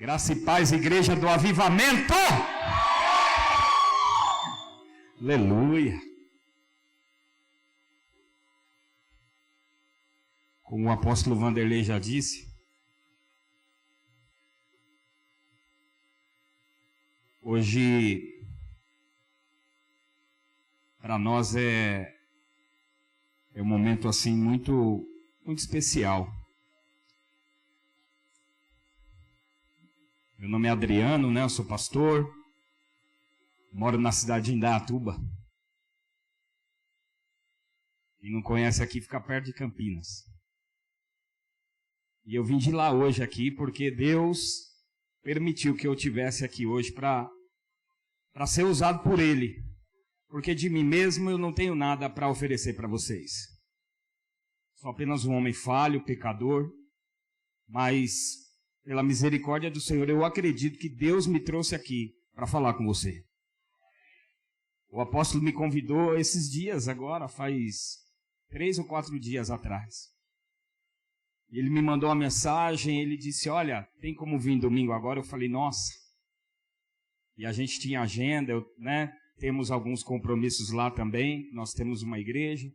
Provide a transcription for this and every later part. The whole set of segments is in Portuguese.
Graça e paz, igreja do avivamento! Aleluia! Como o apóstolo Vanderlei já disse, hoje para nós é um momento assim muito especial. Meu nome é Adriano, né? Eu sou pastor, moro na cidade de Indaiatuba. Quem não conhece aqui fica perto de Campinas. E eu vim de lá hoje aqui porque Deus permitiu que eu estivesse aqui hoje para ser usado por Ele. Porque de mim mesmo eu não tenho nada para oferecer para vocês. Sou apenas um homem falho, pecador, mas pela misericórdia do Senhor eu acredito que Deus me trouxe aqui para falar com você. O apóstolo me convidou esses dias agora, faz 3 ou 4 dias atrás. Ele me mandou uma mensagem, ele disse, olha, tem como vir domingo agora? Eu falei, nossa. E a gente tinha agenda, né? Temos alguns compromissos lá também, nós temos uma igreja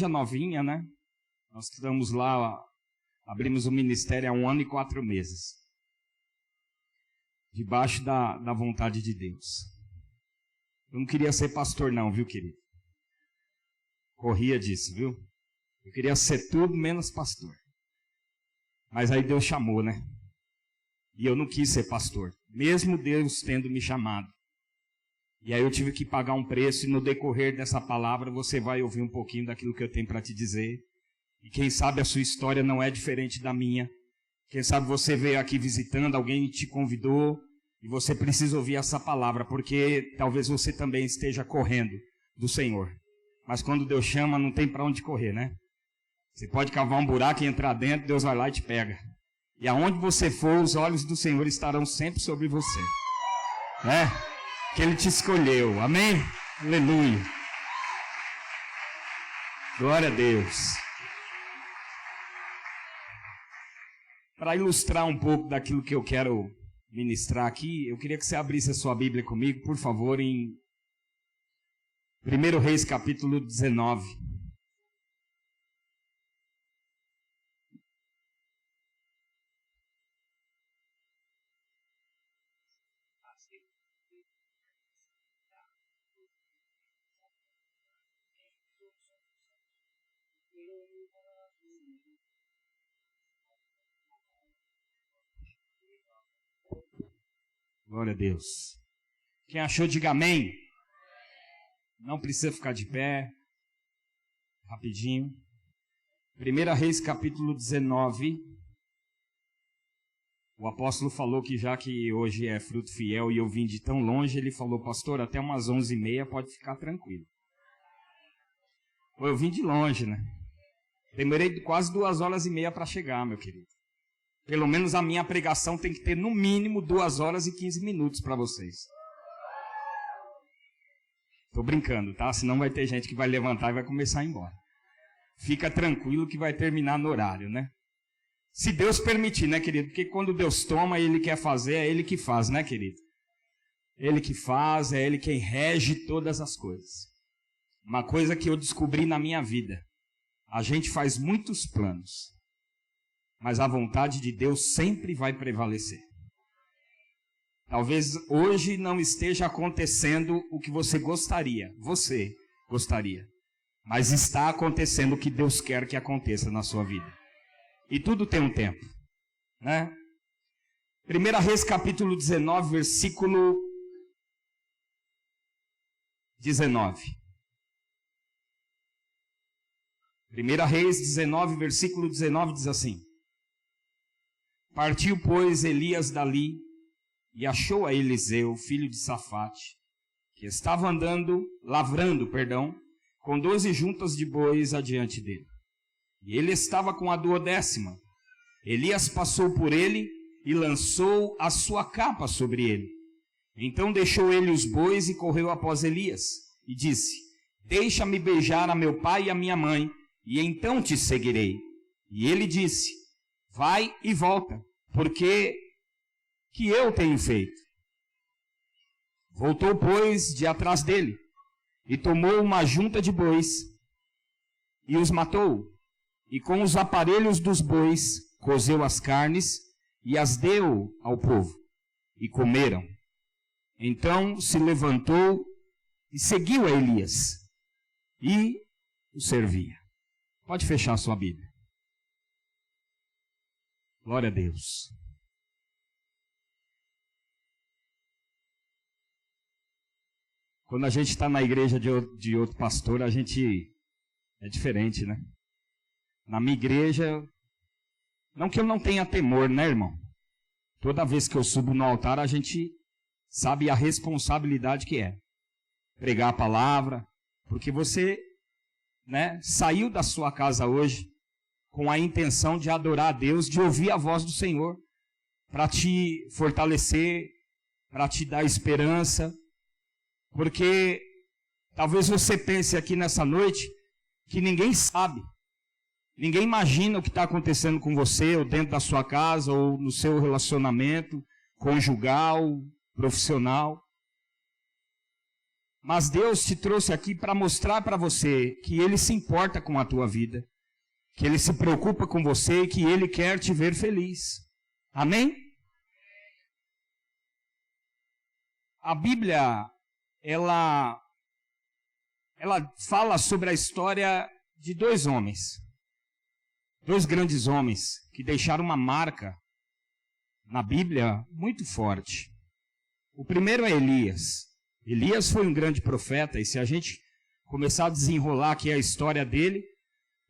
novinha, né? Nós estamos lá, abrimos o ministério há 1 ano e 4 meses. Debaixo da vontade de Deus. Eu não queria ser pastor não, viu, querido? Corria disso, viu? Eu queria ser tudo menos pastor. Mas aí Deus chamou, né? E eu não quis ser pastor, mesmo Deus tendo me chamado. E aí eu tive que pagar um preço e no decorrer dessa palavra você vai ouvir um pouquinho daquilo que eu tenho para te dizer. E quem sabe a sua história não é diferente da minha. Quem sabe você veio aqui visitando, alguém te convidou e você precisa ouvir essa palavra, porque talvez você também esteja correndo do Senhor. Mas quando Deus chama, não tem para onde correr, né? Você pode cavar um buraco e entrar dentro, Deus vai lá e te pega. E aonde você for, os olhos do Senhor estarão sempre sobre você. Né? Que Ele te escolheu. Amém? Aleluia. Glória a Deus. Para ilustrar um pouco daquilo que eu quero ministrar aqui, eu queria que você abrisse a sua Bíblia comigo, por favor, em 1 Reis, capítulo 19. Glória a Deus. Quem achou, diga amém. Não precisa ficar de pé. Rapidinho. 1 Reis, capítulo 19. O apóstolo falou que já que hoje é fruto fiel e eu vim de tão longe, ele falou, pastor, até umas 11h30 pode ficar tranquilo. Eu vim de longe, né? Demorei quase 2h30 para chegar, meu querido. Pelo menos a minha pregação tem que ter no mínimo 2 horas e 15 minutos para vocês. Tô brincando, tá? Senão vai ter gente que vai levantar e vai começar a ir embora. Fica tranquilo que vai terminar no horário, né? Se Deus permitir, né, querido? Porque quando Deus toma, Ele quer fazer, é Ele que faz, né, querido? Ele que faz, é Ele quem rege todas as coisas. Uma coisa que eu descobri na minha vida. A gente faz muitos planos, mas a vontade de Deus sempre vai prevalecer. Talvez hoje não esteja acontecendo o que você gostaria, mas está acontecendo o que Deus quer que aconteça na sua vida. E tudo tem um tempo, né? 1 Reis capítulo 19, versículo 19. 1 Reis 19, versículo 19 diz assim. Partiu, pois, Elias dali e achou a Eliseu, filho de Safate, que estava lavrando, com 12 juntas de bois adiante dele. E ele estava com a 12ª. Elias passou por ele e lançou a sua capa sobre ele. Então deixou ele os bois e correu após Elias, e disse, deixa-me beijar a meu pai e a minha mãe, e então te seguirei. E ele disse, vai e volta, porque que eu tenho feito? Voltou, pois, de atrás dele, e tomou uma junta de bois, e os matou, e com os aparelhos dos bois cozeu as carnes, e as deu ao povo, e comeram. Então se levantou e seguiu a Elias, e o servia. Pode fechar sua Bíblia. Glória a Deus. Quando a gente está na igreja de outro pastor, a gente é diferente, né? Na minha igreja, não que eu não tenha temor, né, irmão? Toda vez que eu subo no altar, a gente sabe a responsabilidade que é pregar a palavra, porque você, né, saiu da sua casa hoje com a intenção de adorar a Deus, de ouvir a voz do Senhor, para te fortalecer, para te dar esperança, porque talvez você pense aqui nessa noite que ninguém sabe, ninguém imagina o que está acontecendo com você, ou dentro da sua casa, ou no seu relacionamento conjugal, profissional. Mas Deus te trouxe aqui para mostrar para você que Ele se importa com a tua vida, que Ele se preocupa com você e que Ele quer te ver feliz. Amém? A Bíblia, ela fala sobre a história de dois homens, dois grandes homens que deixaram uma marca na Bíblia muito forte. O primeiro é Elias. Elias foi um grande profeta, e se a gente começar a desenrolar aqui a história dele,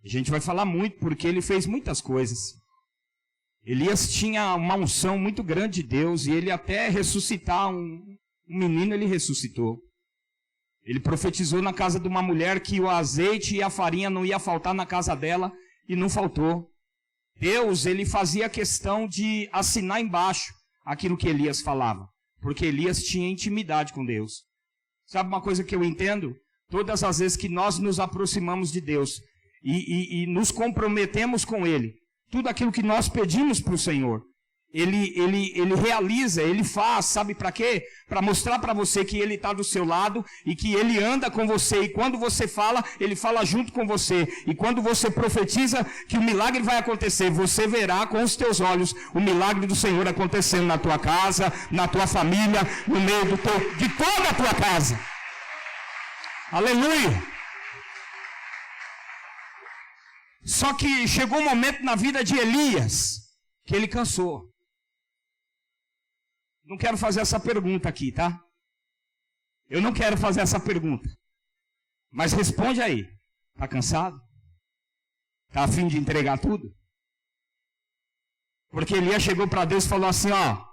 a gente vai falar muito, porque ele fez muitas coisas. Elias tinha uma unção muito grande de Deus, e ele até ressuscitar um menino, ele ressuscitou. Ele profetizou na casa de uma mulher que o azeite e a farinha não ia faltar na casa dela, e não faltou. Deus, ele fazia questão de assinar embaixo aquilo que Elias falava, porque Elias tinha intimidade com Deus. Sabe uma coisa que eu entendo? Todas as vezes que nós nos aproximamos de Deus e nos comprometemos com Ele, tudo aquilo que nós pedimos para o Senhor, Ele realiza, Ele faz, sabe para quê? Para mostrar para você que Ele está do seu lado e que Ele anda com você. E quando você fala, Ele fala junto com você. E quando você profetiza que o milagre vai acontecer, você verá com os teus olhos o milagre do Senhor acontecendo na tua casa, na tua família, no meio de toda a tua casa. Aleluia! Só que chegou um momento na vida de Elias que ele cansou. Não quero fazer essa pergunta aqui, tá? Eu não quero fazer essa pergunta. Mas responde aí. Está cansado? Está a fim de entregar tudo? Porque Elias chegou para Deus e falou assim, ó,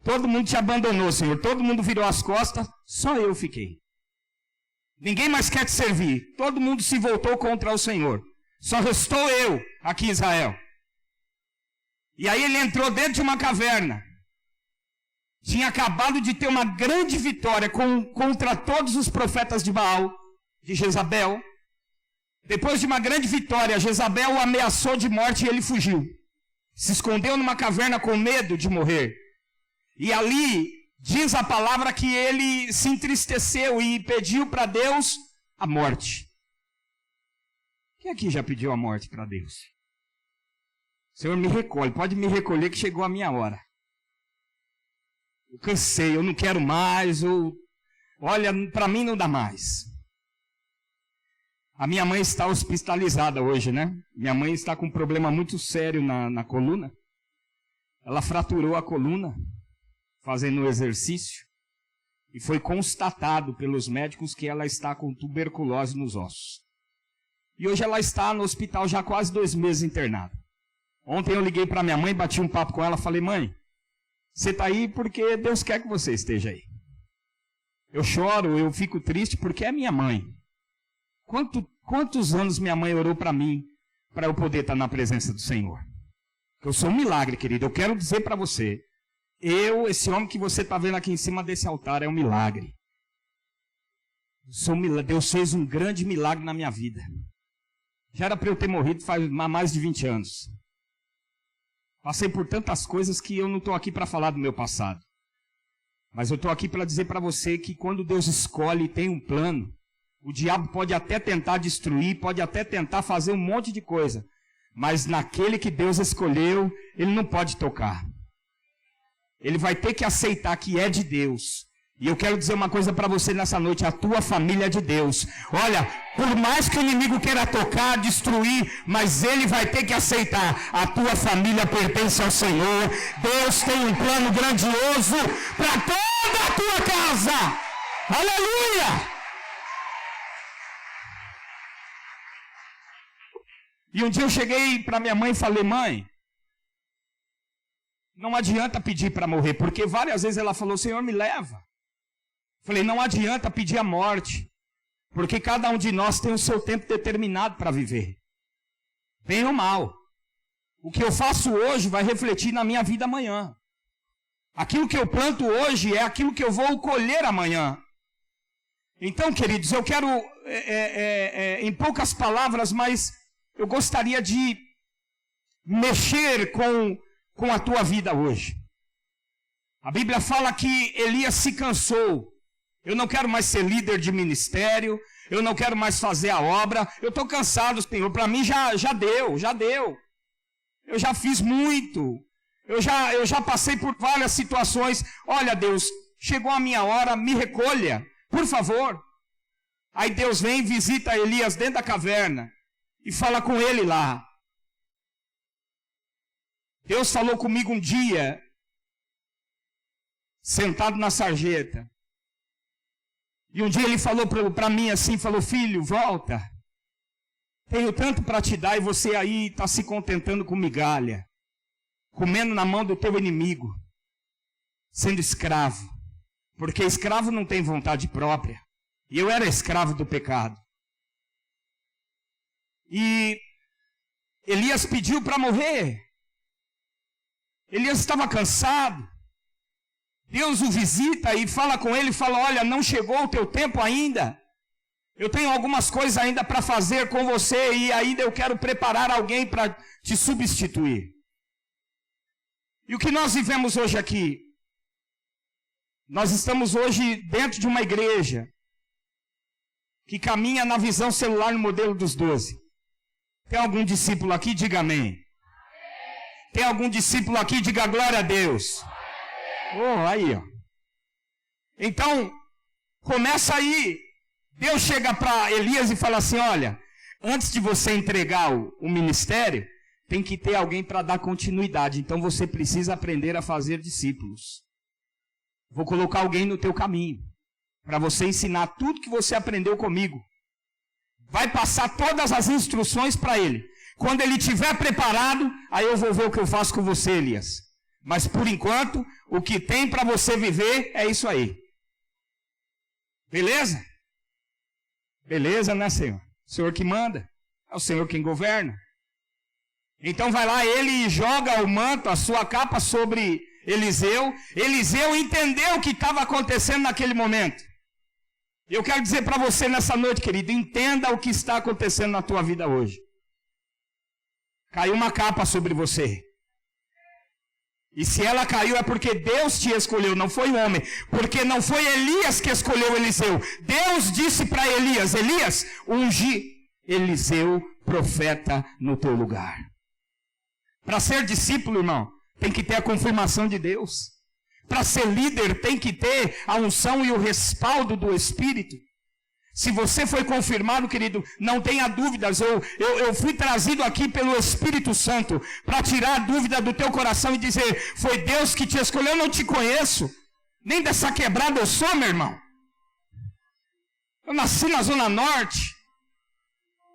todo mundo te abandonou, Senhor, todo mundo virou as costas, só eu fiquei. Ninguém mais quer te servir, todo mundo se voltou contra o Senhor. Só restou eu aqui em Israel. E aí ele entrou dentro de uma caverna. Tinha acabado de ter uma grande vitória contra todos os profetas de Baal, de Jezabel. Depois de uma grande vitória, Jezabel o ameaçou de morte e ele fugiu. Se escondeu numa caverna com medo de morrer. E ali diz a palavra que ele se entristeceu e pediu para Deus a morte. Quem aqui já pediu a morte para Deus? Senhor, me recolhe, pode me recolher que chegou a minha hora. Eu cansei, eu não quero mais, olha, para mim não dá mais. A minha mãe está hospitalizada hoje, né? Minha mãe está com um problema muito sério na coluna. Ela fraturou a coluna, fazendo o exercício, e foi constatado pelos médicos que ela está com tuberculose nos ossos. E hoje ela está no hospital já há quase 2 meses internada. Ontem eu liguei para minha mãe, bati um papo com ela, falei, mãe, você está aí porque Deus quer que você esteja aí. Eu choro, eu fico triste porque é minha mãe. Quantos anos minha mãe orou para mim, para eu poder estar na presença do Senhor? Eu sou um milagre, querido. Eu quero dizer para você, esse homem que você está vendo aqui em cima desse altar é um milagre. Deus fez um grande milagre na minha vida. Já era para eu ter morrido faz mais de 20 anos. Passei por tantas coisas que eu não estou aqui para falar do meu passado. Mas eu estou aqui para dizer para você que quando Deus escolhe e tem um plano, o diabo pode até tentar destruir, pode até tentar fazer um monte de coisa. Mas naquele que Deus escolheu, ele não pode tocar. Ele vai ter que aceitar que é de Deus. E eu quero dizer uma coisa para você nessa noite, a tua família é de Deus. Olha, por mais que o inimigo queira tocar, destruir, mas ele vai ter que aceitar. A tua família pertence ao Senhor. Deus tem um plano grandioso para toda a tua casa. Aleluia! E um dia eu cheguei para minha mãe e falei, mãe, não adianta pedir para morrer, porque várias vezes ela falou, Senhor, me leva. Falei, não adianta pedir a morte, porque cada um de nós tem o seu tempo determinado para viver. Bem ou mal. O que eu faço hoje vai refletir na minha vida amanhã. Aquilo que eu planto hoje é aquilo que eu vou colher amanhã. Então, queridos, eu quero, em poucas palavras, mas eu gostaria de mexer com a tua vida hoje. A Bíblia fala que Elias se cansou. Eu não quero mais ser líder de ministério, eu não quero mais fazer a obra, eu estou cansado, Senhor, para mim já deu. Eu já fiz muito, eu já passei por várias situações. Olha, Deus, chegou a minha hora, me recolha, por favor. Aí Deus vem e visita Elias dentro da caverna e fala com ele lá. Deus falou comigo um dia, sentado na sarjeta. E um dia ele falou para mim assim, falou, filho, volta. Tenho tanto para te dar e você aí está se contentando com migalha. Comendo na mão do teu inimigo. Sendo escravo. Porque escravo não tem vontade própria. E eu era escravo do pecado. E Elias pediu para morrer. Elias estava cansado. Deus o visita e fala com ele, fala, olha, não chegou o teu tempo ainda. Eu tenho algumas coisas ainda para fazer com você e ainda eu quero preparar alguém para te substituir. E o que nós vivemos hoje aqui? Nós estamos hoje dentro de uma igreja que caminha na visão celular no modelo dos 12. Tem algum discípulo aqui? Diga amém. Tem algum discípulo aqui? Diga glória a Deus. Oh, aí, ó. Então, começa aí. Deus chega para Elias e fala assim, olha, antes de você entregar o ministério, tem que ter alguém para dar continuidade. Então você precisa aprender a fazer discípulos. Vou colocar alguém no teu caminho, para você ensinar tudo que você aprendeu comigo. Vai passar todas as instruções para ele. Quando ele estiver preparado, aí eu vou ver o que eu faço com você, Elias. Mas por enquanto, o que tem para você viver é isso aí. Beleza? Beleza, né, Senhor? O Senhor que manda. É o Senhor quem governa. Então vai lá ele e joga o manto, a sua capa sobre Eliseu. Eliseu entendeu o que estava acontecendo naquele momento. Eu quero dizer para você nessa noite, querido, entenda o que está acontecendo na tua vida hoje. Caiu uma capa sobre você. E se ela caiu é porque Deus te escolheu, não foi o homem. Porque não foi Elias que escolheu Eliseu. Deus disse para Elias, Elias, unge Eliseu, profeta, no teu lugar. Para ser discípulo, irmão, tem que ter a confirmação de Deus. Para ser líder, tem que ter a unção e o respaldo do Espírito. Se você foi confirmado, querido, não tenha dúvidas. Eu fui trazido aqui pelo Espírito Santo para tirar a dúvida do teu coração e dizer, foi Deus que te escolheu, eu não te conheço. Nem dessa quebrada eu sou, meu irmão. Eu nasci na Zona Norte.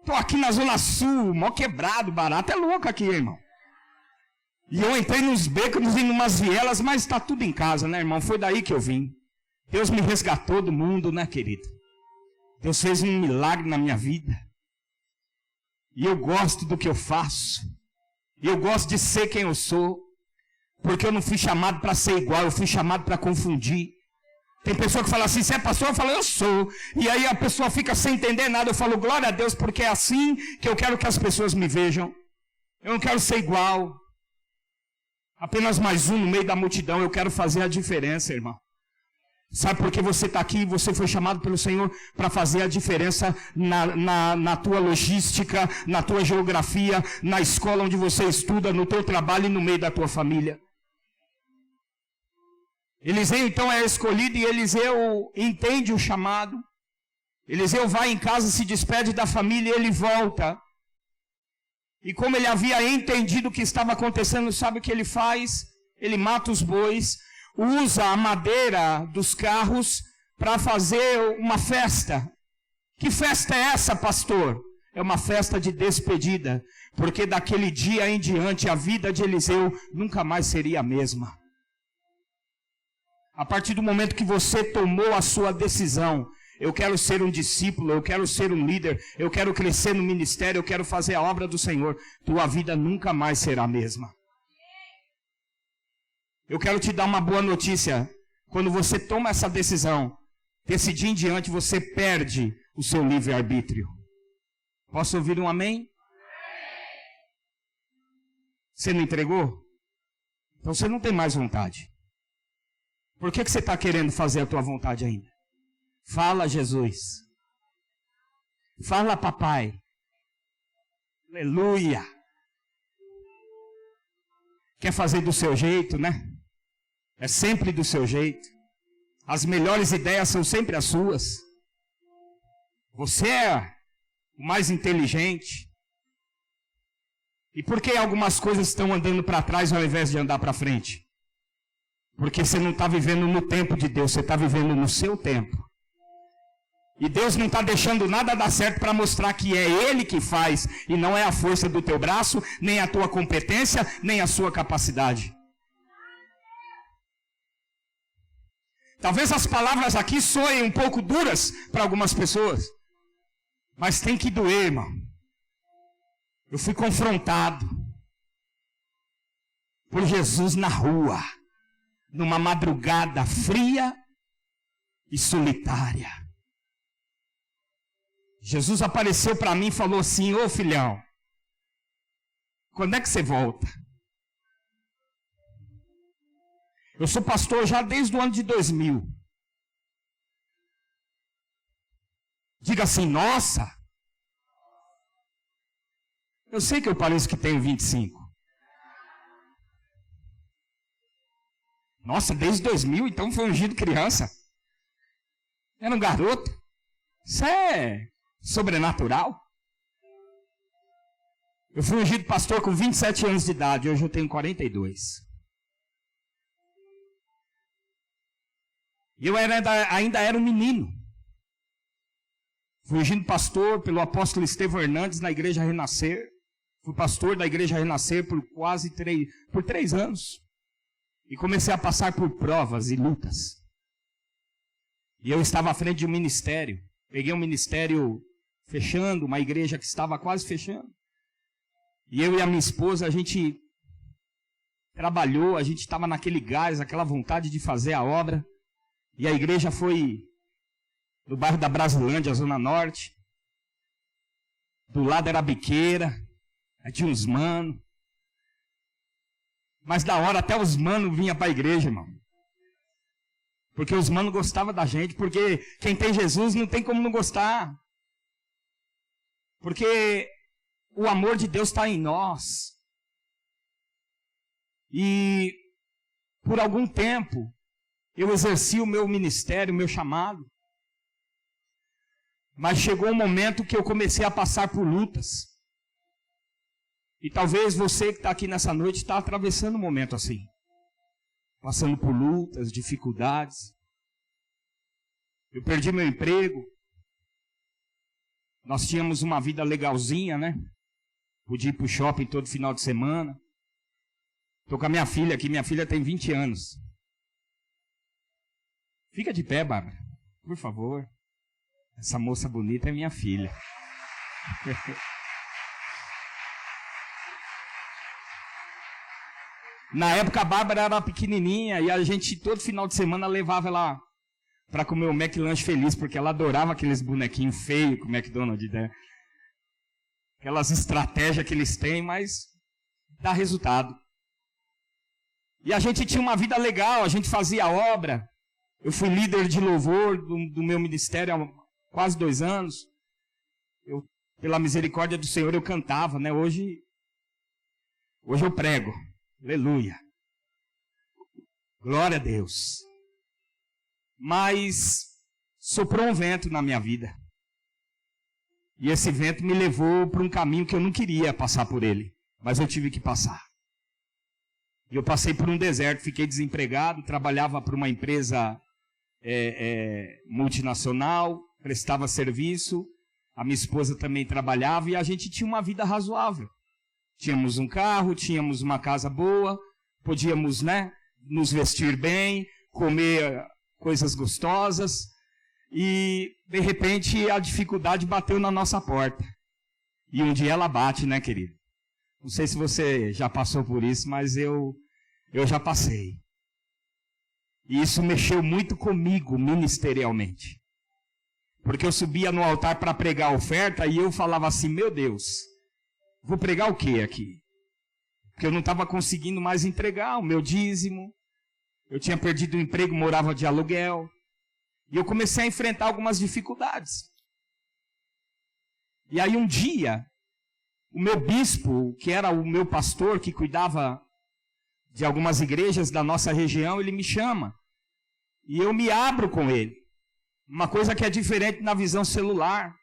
Estou aqui na Zona Sul, mó quebrado, barato. É louco aqui, irmão. E eu entrei nos becos e numas vielas, mas está tudo em casa, né, irmão? Foi daí que eu vim. Deus me resgatou do mundo, né, querido? Deus fez um milagre na minha vida. E eu gosto do que eu faço. E eu gosto de ser quem eu sou. Porque eu não fui chamado para ser igual, eu fui chamado para confundir. Tem pessoa que fala assim, você é pastor? Eu falo, eu sou. E aí a pessoa fica sem entender nada. Eu falo, glória a Deus, porque é assim que eu quero que as pessoas me vejam. Eu não quero ser igual. Apenas mais um no meio da multidão. Eu quero fazer a diferença, irmão. Sabe por que você está aqui? Você foi chamado pelo Senhor para fazer a diferença na tua logística, na tua geografia, na escola onde você estuda, no teu trabalho e no meio da tua família. Eliseu então é escolhido e Eliseu entende o chamado. Eliseu vai em casa, se despede da família e ele volta. E como ele havia entendido o que estava acontecendo, sabe o que ele faz? Ele mata os bois, usa a madeira dos carros para fazer uma festa. Que festa é essa, pastor? É uma festa de despedida, porque daquele dia em diante a vida de Eliseu nunca mais seria a mesma. A partir do momento que você tomou a sua decisão, eu quero ser um discípulo, eu quero ser um líder, eu quero crescer no ministério, eu quero fazer a obra do Senhor, tua vida nunca mais será a mesma. Eu quero te dar uma boa notícia. Quando você toma essa decisão, desse dia em diante você perde o seu livre-arbítrio. Posso ouvir um amém? Você não entregou? Então você não tem mais vontade. Por que você está querendo fazer a tua vontade ainda? Fala, Jesus. Fala, papai. Aleluia. Quer fazer do seu jeito, né? É sempre do seu jeito. As melhores ideias são sempre as suas. Você é o mais inteligente. E por que algumas coisas estão andando para trás ao invés de andar para frente? Porque você não está vivendo no tempo de Deus, você está vivendo no seu tempo. E Deus não está deixando nada dar certo para mostrar que é Ele que faz, e não é a força do teu braço, nem a tua competência, nem a sua capacidade. Talvez as palavras aqui soem um pouco duras para algumas pessoas, mas tem que doer, irmão. Eu fui confrontado por Jesus na rua, numa madrugada fria e solitária. Jesus apareceu para mim e falou assim: ô filhão, quando é que você volta? Eu sou pastor já desde o ano de 2000. Diga assim: nossa, eu sei que eu pareço que tenho 25. Nossa, desde 2000, então foi ungido criança. Era um garoto. Isso é sobrenatural. Eu fui ungido pastor com 27 anos de idade, hoje eu tenho 42. E eu ainda era um menino. Fui ungido pastor pelo apóstolo Estevão Hernandes na Igreja Renascer. Fui pastor da Igreja Renascer por quase 3 anos. E comecei a passar por provas e lutas. E eu estava à frente de um ministério. Peguei um ministério fechando, uma igreja que estava quase fechando. E eu e a minha esposa, a gente trabalhou, a gente estava naquele gás, aquela vontade de fazer a obra. E a igreja foi no bairro da Brasilândia, Zona Norte. Do lado era a biqueira, aí tinha uns manos. Mas da hora até os manos vinham para a igreja, irmão. Porque os manos gostavam da gente, porque quem tem Jesus não tem como não gostar. Porque o amor de Deus está em nós. E por algum tempo eu exerci o meu ministério, o meu chamado. Mas chegou um momento que eu comecei a passar por lutas. E talvez você que está aqui nessa noite está atravessando um momento assim. Passando por lutas, dificuldades. Eu perdi meu emprego. Nós tínhamos uma vida legalzinha, né? Podia ir para o shopping todo final de semana. Estou com a minha filha aqui, minha filha tem 20 anos. Fica de pé, Bárbara, por favor. Essa moça bonita é minha filha. Na época a Bárbara era pequenininha e a gente todo final de semana levava ela para comer o McLanche Feliz, porque ela adorava aqueles bonequinhos feios que o McDonald's, né? Aquelas estratégias que eles têm, mas dá resultado. E a gente tinha uma vida legal, a gente fazia obra. Eu fui líder de louvor do meu ministério há quase 2 anos. Pela misericórdia do Senhor, eu cantava, né? Hoje eu prego. Aleluia. Glória a Deus. Mas soprou um vento na minha vida. E esse vento me levou para um caminho que eu não queria passar por ele. Mas eu tive que passar. E eu passei por um deserto, fiquei desempregado, trabalhava para uma empresa multinacional, prestava serviço, a minha esposa também trabalhava e a gente tinha uma vida razoável. Tínhamos um carro, tínhamos uma casa boa, podíamos, né, nos vestir bem, comer coisas gostosas e, de repente, a dificuldade bateu na nossa porta. E um dia ela bate, né, querido? Não sei se você já passou por isso, mas eu já passei. E isso mexeu muito comigo ministerialmente. Porque eu subia no altar para pregar a oferta e eu falava assim, meu Deus, vou pregar o quê aqui? Porque eu não estava conseguindo mais entregar o meu dízimo. Eu tinha perdido o emprego, morava de aluguel. E eu comecei a enfrentar algumas dificuldades. E aí um dia, o meu bispo, que era o meu pastor, que cuidava de algumas igrejas da nossa região, ele me chama. E eu me abro com ele. Uma coisa que é diferente na visão celular.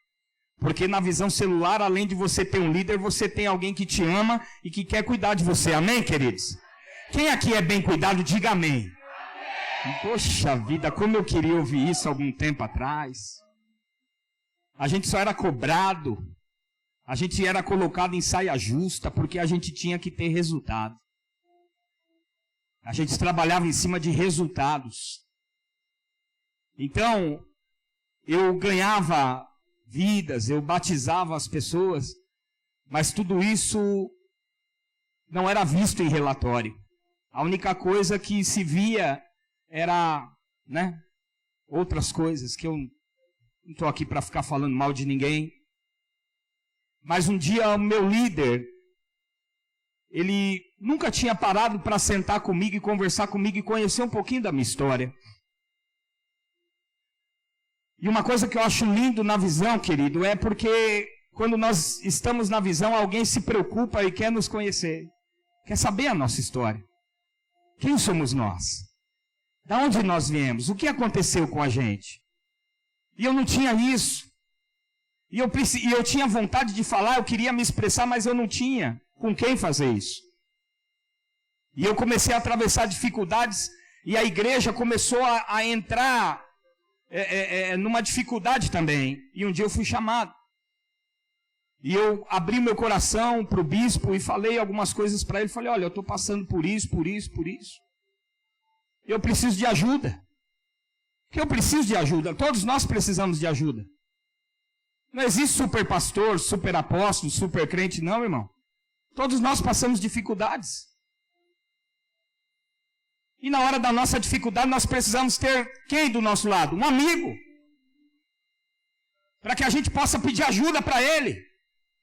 Porque na visão celular, além de você ter um líder, você tem alguém que te ama e que quer cuidar de você. Amém, queridos? Quem aqui é bem cuidado, diga amém. Poxa vida, como eu queria ouvir isso algum tempo atrás. A gente só era cobrado. A gente era colocado em saia justa porque a gente tinha que ter resultado. A gente trabalhava em cima de resultados. Então, eu ganhava vidas, eu batizava as pessoas, mas tudo isso não era visto em relatório. A única coisa que se via era, né, outras coisas, que eu não estou aqui para ficar falando mal de ninguém. Mas um dia o meu líder, ele nunca tinha parado para sentar comigo e conversar comigo e conhecer um pouquinho da minha história. E uma coisa que eu acho lindo na visão, querido, é porque quando nós estamos na visão, alguém se preocupa e quer nos conhecer. Quer saber a nossa história. Quem somos nós? Da onde nós viemos? O que aconteceu com a gente? E eu não tinha isso. E eu tinha vontade de falar, eu queria me expressar, mas eu não tinha com quem fazer isso. E eu comecei a atravessar dificuldades e a igreja começou a entrar numa dificuldade também. E um dia eu fui chamado. E eu abri meu coração para o bispo e falei algumas coisas para ele. Falei, olha, eu estou passando por isso, por isso, por isso. Eu preciso de ajuda. Porque eu preciso de ajuda. Todos nós precisamos de ajuda. Não existe super pastor, super apóstolo, super crente, não, irmão. Todos nós passamos dificuldades. E na hora da nossa dificuldade, nós precisamos ter quem do nosso lado? Um amigo. Para que a gente possa pedir ajuda para ele.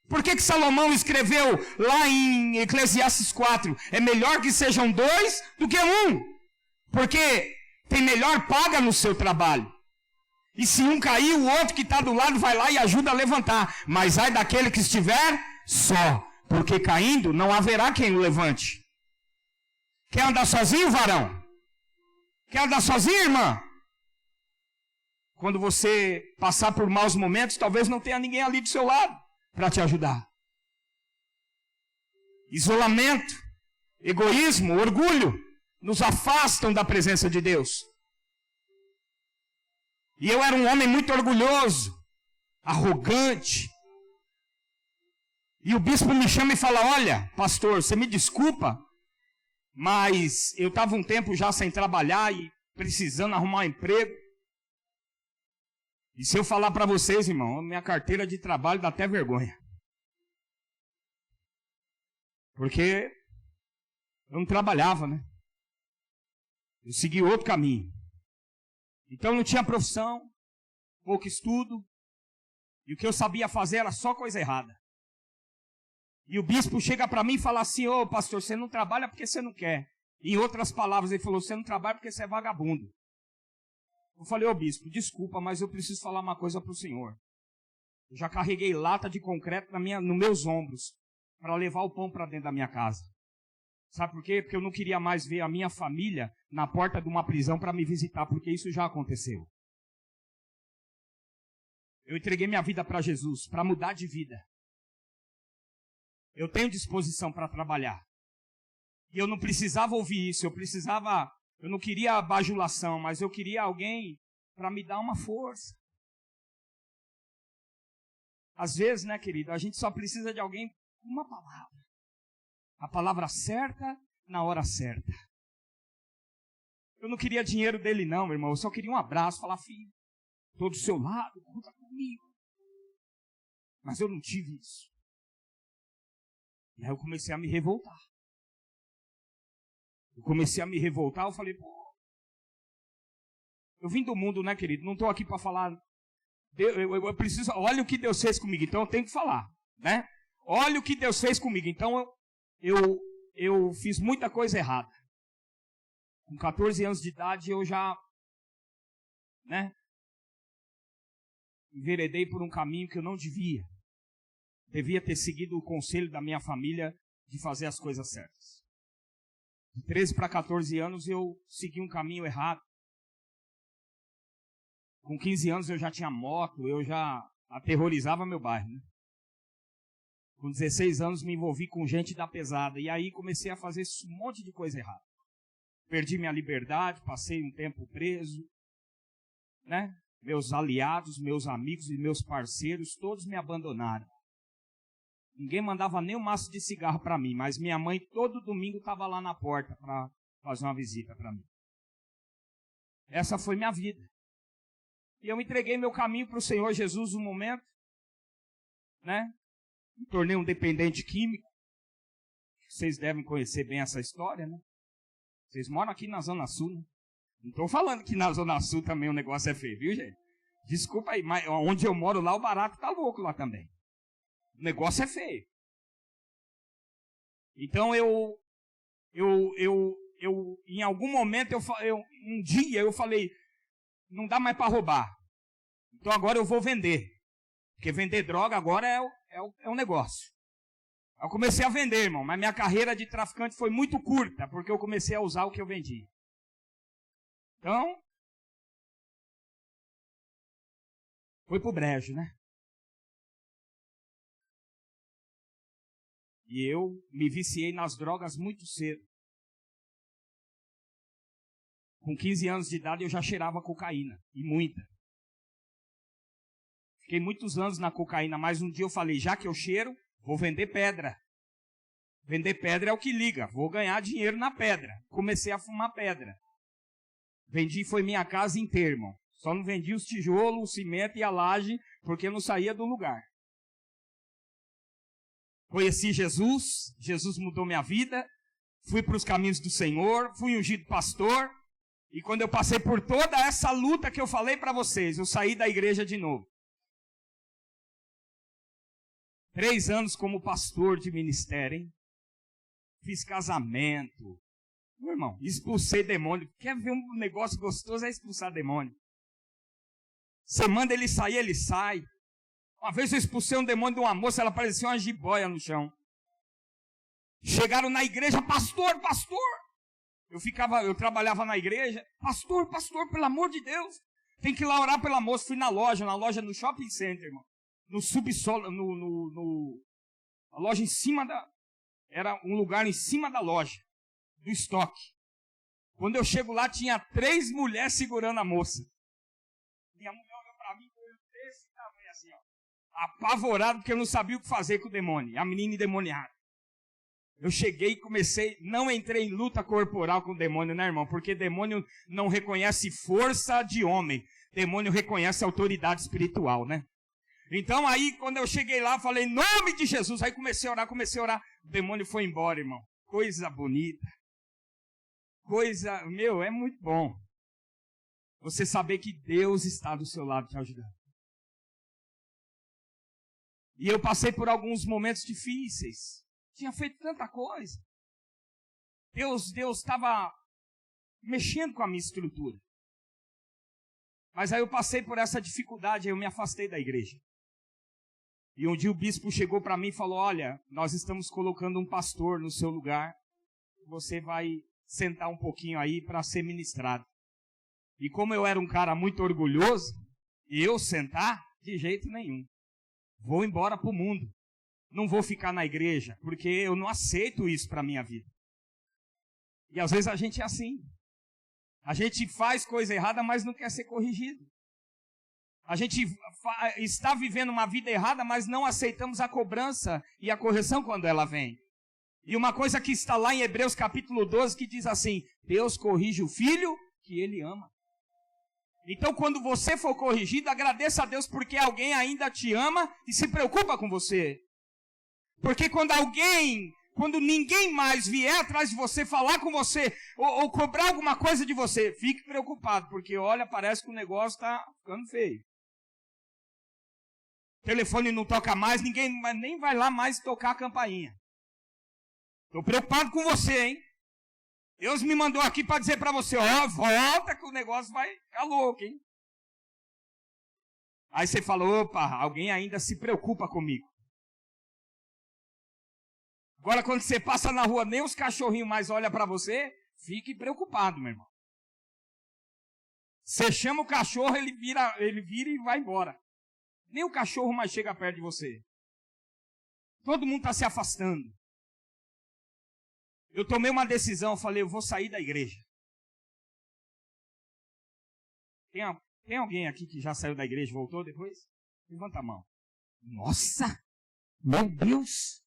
Por que Salomão escreveu lá em Eclesiastes 4? É melhor que sejam 2 do que 1. Porque tem melhor paga no seu trabalho. E se um cair, o outro que está do lado vai lá e ajuda a levantar. Mas ai daquele que estiver só. Porque caindo não haverá quem o levante. Quer andar sozinho, varão? Quer andar sozinho, irmã? Quando você passar por maus momentos, talvez não tenha ninguém ali do seu lado para te ajudar. Isolamento, egoísmo, orgulho nos afastam da presença de Deus. E eu era um homem muito orgulhoso, arrogante. E o bispo me chama e fala, olha, pastor, você me desculpa, mas eu estava um tempo já sem trabalhar e precisando arrumar um emprego. E se eu falar para vocês, irmão, minha carteira de trabalho dá até vergonha. Porque eu não trabalhava, né? Eu segui outro caminho. Então não tinha profissão, pouco estudo, e o que eu sabia fazer era só coisa errada. E o bispo chega para mim e fala assim, ô pastor, você não trabalha porque você não quer. Em outras palavras, ele falou, você não trabalha porque você é vagabundo. Eu falei, ô bispo, desculpa, mas eu preciso falar uma coisa para o senhor. Eu já carreguei lata de concreto nos meus ombros para levar o pão para dentro da minha casa. Sabe por quê? Porque eu não queria mais ver a minha família na porta de uma prisão para me visitar, porque isso já aconteceu. Eu entreguei minha vida para Jesus, para mudar de vida. Eu tenho disposição para trabalhar. E eu não precisava ouvir isso, eu não queria bajulação, mas eu queria alguém para me dar uma força. Às vezes, né, querido, a gente só precisa de alguém com uma palavra. A palavra certa, na hora certa. Eu não queria dinheiro dele não, meu irmão, eu só queria um abraço, falar, filho, estou do seu lado, conta comigo. Mas eu não tive isso. E aí eu comecei a me revoltar. Eu falei, pô, eu vim do mundo, né, querido? Não estou aqui para falar. Eu preciso, olha o que Deus fez comigo, então eu tenho que falar, né? Olha o que Deus fez comigo, então eu fiz muita coisa errada. Com 14 anos de idade eu já, né, enveredei por um caminho que eu não devia. Devia ter seguido o conselho da minha família de fazer as coisas certas. De 13 para 14 anos eu segui um caminho errado. Com 15 anos eu já tinha moto, eu já aterrorizava meu bairro, né? Com 16 anos me envolvi com gente da pesada. E aí comecei a fazer um monte de coisa errada. Perdi minha liberdade, passei um tempo preso, né? Meus aliados, meus amigos e meus parceiros, todos me abandonaram. Ninguém mandava nem um maço de cigarro para mim, mas minha mãe todo domingo estava lá na porta para fazer uma visita para mim. Essa foi minha vida. E eu entreguei meu caminho para o Senhor Jesus no momento, né? Me tornei um dependente químico. Vocês devem conhecer bem essa história, né? Vocês moram aqui na Zona Sul, né? Não estou falando que na Zona Sul também o negócio é feio, viu, gente? Desculpa aí, mas onde eu moro lá, o barato tá louco lá também. O negócio é feio. Então em algum momento, um dia eu falei, não dá mais para roubar. Então agora eu vou vender. Porque vender droga agora é um negócio. Eu comecei a vender, irmão, mas minha carreira de traficante foi muito curta, porque eu comecei a usar o que eu vendia. Então, foi pro brejo, né? E eu me viciei nas drogas muito cedo. Com 15 anos de idade eu já cheirava cocaína, e muita. Fiquei muitos anos na cocaína, mas um dia eu falei, já que eu cheiro, vou vender pedra. Vender pedra é o que liga, vou ganhar dinheiro na pedra. Comecei a fumar pedra. Vendi, foi minha casa inteira, irmão. Só não vendi os tijolos, o cimento e a laje, porque eu não saía do lugar. Conheci Jesus, Jesus mudou minha vida, fui para os caminhos do Senhor, fui ungido pastor, e quando eu passei por toda essa luta que eu falei para vocês, eu saí da igreja de novo. 3 anos como pastor de ministério, hein? Fiz casamento. Meu irmão, expulsei demônio. Quer ver um negócio gostoso? É expulsar demônio. Você manda ele sair, ele sai. Uma vez eu expulsei um demônio de uma moça, ela parecia uma jiboia no chão. Chegaram na igreja, pastor, pastor. Eu trabalhava na igreja. Pastor, pastor, pelo amor de Deus. Tem que ir lá orar pela moça. Fui na loja no shopping center, irmão. No subsolo, a loja em cima era um lugar em cima da loja, do estoque. Quando eu chego lá, tinha 3 mulheres segurando a moça. Minha mulher olhou para mim, desse tamanho assim, ó. Apavorado, porque eu não sabia o que fazer com o demônio. A menina endemoniada. Eu cheguei e não entrei em luta corporal com o demônio, né, irmão? Porque demônio não reconhece força de homem. Demônio reconhece autoridade espiritual, né? Então aí, quando eu cheguei lá, falei, em nome de Jesus. Aí comecei a orar. O demônio foi embora, irmão. Coisa bonita. É muito bom. Você saber que Deus está do seu lado te ajudando. E eu passei por alguns momentos difíceis. Tinha feito tanta coisa. Deus estava mexendo com a minha estrutura. Mas aí eu passei por essa dificuldade, aí eu me afastei da igreja. E um dia o bispo chegou para mim e falou, olha, nós estamos colocando um pastor no seu lugar, você vai sentar um pouquinho aí para ser ministrado. E como eu era um cara muito orgulhoso, eu sentar, de jeito nenhum. Vou embora para o mundo. Não vou ficar na igreja, porque eu não aceito isso para a minha vida. E às vezes a gente é assim. A gente faz coisa errada, mas não quer ser corrigido. A gente está vivendo uma vida errada, mas não aceitamos a cobrança e a correção quando ela vem. E uma coisa que está lá em Hebreus capítulo 12, que diz assim, Deus corrige o filho que ele ama. Então quando você for corrigido, agradeça a Deus porque alguém ainda te ama e se preocupa com você. Porque quando ninguém mais vier atrás de você, falar com você, ou cobrar alguma coisa de você, fique preocupado, porque olha, parece que o negócio está ficando feio. O telefone não toca mais, ninguém nem vai lá mais tocar a campainha. Estou preocupado com você, hein? Deus me mandou aqui para dizer para você, ó, volta que o negócio vai ficar louco, hein? Aí você fala, opa, alguém ainda se preocupa comigo. Agora quando você passa na rua, nem os cachorrinhos mais olham para você, fique preocupado, meu irmão. Você chama o cachorro, ele vira e vai embora. Nem o cachorro mais chega perto de você. Todo mundo está se afastando. Eu tomei uma decisão, eu falei, eu vou sair da igreja. Tem alguém aqui que já saiu da igreja e voltou depois? Levanta a mão. Nossa! Meu Deus!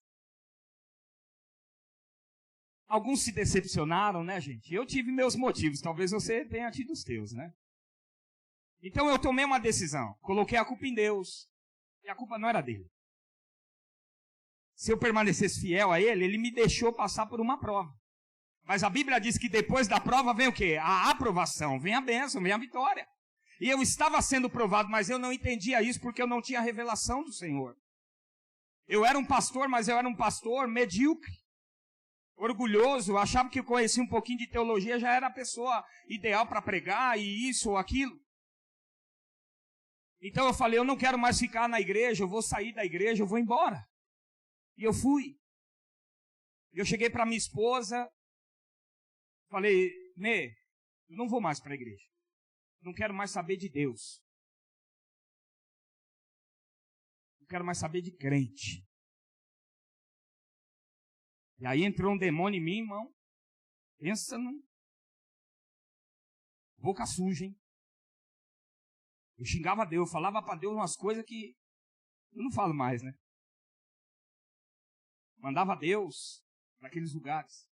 Alguns se decepcionaram, né, gente? Eu tive meus motivos, talvez você tenha tido os teus, né? Então eu tomei uma decisão, coloquei a culpa em Deus, e a culpa não era dele. Se eu permanecesse fiel a ele, ele me deixou passar por uma prova. Mas a Bíblia diz que depois da prova vem o quê? A aprovação, vem a bênção, vem a vitória. E eu estava sendo provado, mas eu não entendia isso porque eu não tinha a revelação do Senhor. Eu era um pastor, mas eu era um pastor medíocre, orgulhoso, achava que eu conhecia um pouquinho de teologia, já era a pessoa ideal para pregar e isso ou aquilo. Então eu falei, eu não quero mais ficar na igreja, eu vou sair da igreja, eu vou embora. E eu fui. Eu cheguei para minha esposa, falei, Nê, eu não vou mais para a igreja. Não quero mais saber de Deus. Não quero mais saber de crente. E aí entrou um demônio em mim, irmão. Pensa num... boca suja, hein? Eu xingava Deus, eu falava para Deus umas coisas que eu não falo mais, né? Mandava Deus para aqueles lugares.